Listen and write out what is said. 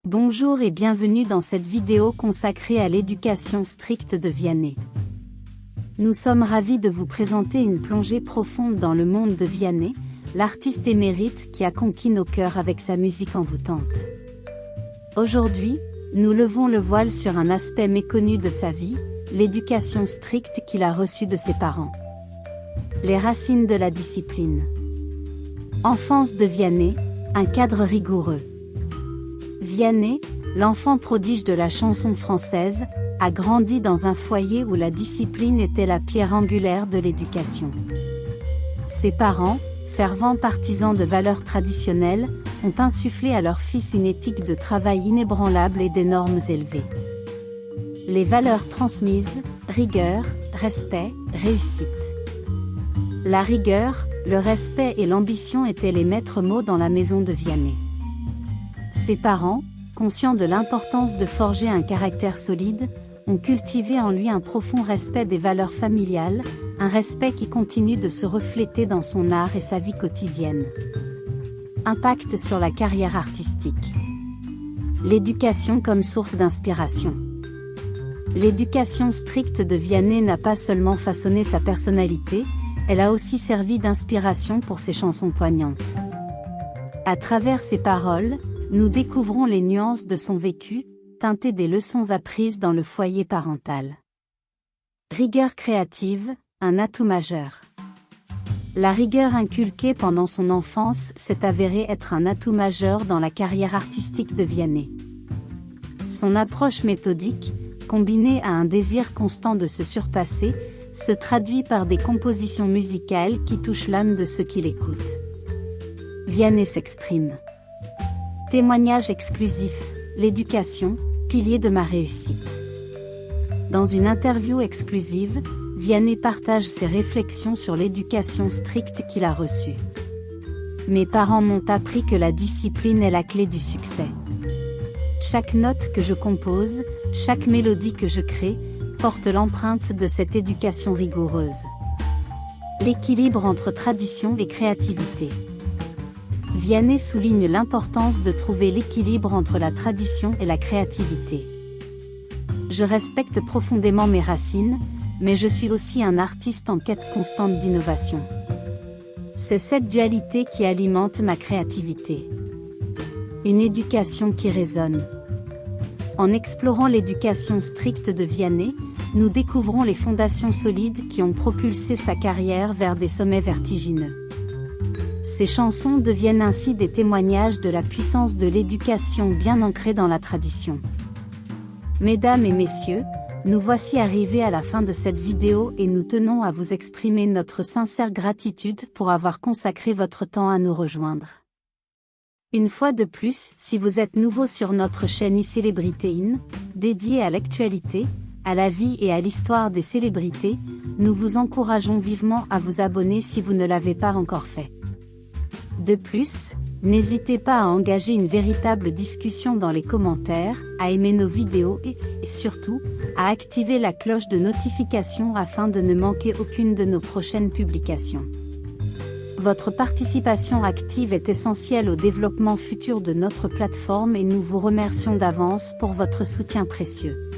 Bonjour et bienvenue dans cette vidéo consacrée à l'éducation stricte de Vianney. Nous sommes ravis de vous présenter une plongée profonde dans le monde de Vianney, l'artiste émérite qui a conquis nos cœurs avec sa musique envoûtante. Aujourd'hui, nous levons le voile sur un aspect méconnu de sa vie, l'éducation stricte qu'il a reçue de ses parents. Les racines de la discipline. Enfance de Vianney, un cadre rigoureux. Vianney, l'enfant prodige de la chanson française, a grandi dans un foyer où la discipline était la pierre angulaire de l'éducation. Ses parents, fervents partisans de valeurs traditionnelles, ont insufflé à leur fils une éthique de travail inébranlable et des normes élevées. Les valeurs transmises, rigueur, respect, réussite. La rigueur, le respect et l'ambition étaient les maîtres mots dans la maison de Vianney. Ses parents, conscients de l'importance de forger un caractère solide, ont cultivé en lui un profond respect des valeurs familiales, un respect qui continue de se refléter dans son art et sa vie quotidienne. Impact sur la carrière artistique. L'éducation comme source d'inspiration. L'éducation stricte de Vianney n'a pas seulement façonné sa personnalité, elle a aussi servi d'inspiration pour ses chansons poignantes. À travers ses paroles, nous découvrons les nuances de son vécu, teintées des leçons apprises dans le foyer parental. Rigueur créative, un atout majeur. La rigueur inculquée pendant son enfance s'est avérée être un atout majeur dans la carrière artistique de Vianney. Son approche méthodique, combinée à un désir constant de se surpasser, se traduit par des compositions musicales qui touchent l'âme de ceux qui l'écoutent. Vianney s'exprime. Témoignage exclusif, l'éducation, pilier de ma réussite. Dans une interview exclusive, Vianney partage ses réflexions sur l'éducation stricte qu'il a reçue. Mes parents m'ont appris que la discipline est la clé du succès. Chaque note que je compose, chaque mélodie que je crée, porte l'empreinte de cette éducation rigoureuse. L'équilibre entre tradition et créativité. Vianney souligne l'importance de trouver l'équilibre entre la tradition et la créativité. Je respecte profondément mes racines, mais je suis aussi un artiste en quête constante d'innovation. C'est cette dualité qui alimente ma créativité. Une éducation qui résonne. En explorant l'éducation stricte de Vianney, nous découvrons les fondations solides qui ont propulsé sa carrière vers des sommets vertigineux. Ces chansons deviennent ainsi des témoignages de la puissance de l'éducation bien ancrée dans la tradition. Mesdames et messieurs, nous voici arrivés à la fin de cette vidéo et nous tenons à vous exprimer notre sincère gratitude pour avoir consacré votre temps à nous rejoindre. Une fois de plus, si vous êtes nouveau sur notre chaîne iCélébrité In, dédiée à l'actualité, à la vie et à l'histoire des célébrités, nous vous encourageons vivement à vous abonner si vous ne l'avez pas encore fait. De plus, n'hésitez pas à engager une véritable discussion dans les commentaires, à aimer nos vidéos et, surtout, à activer la cloche de notification afin de ne manquer aucune de nos prochaines publications. Votre participation active est essentielle au développement futur de notre plateforme et nous vous remercions d'avance pour votre soutien précieux.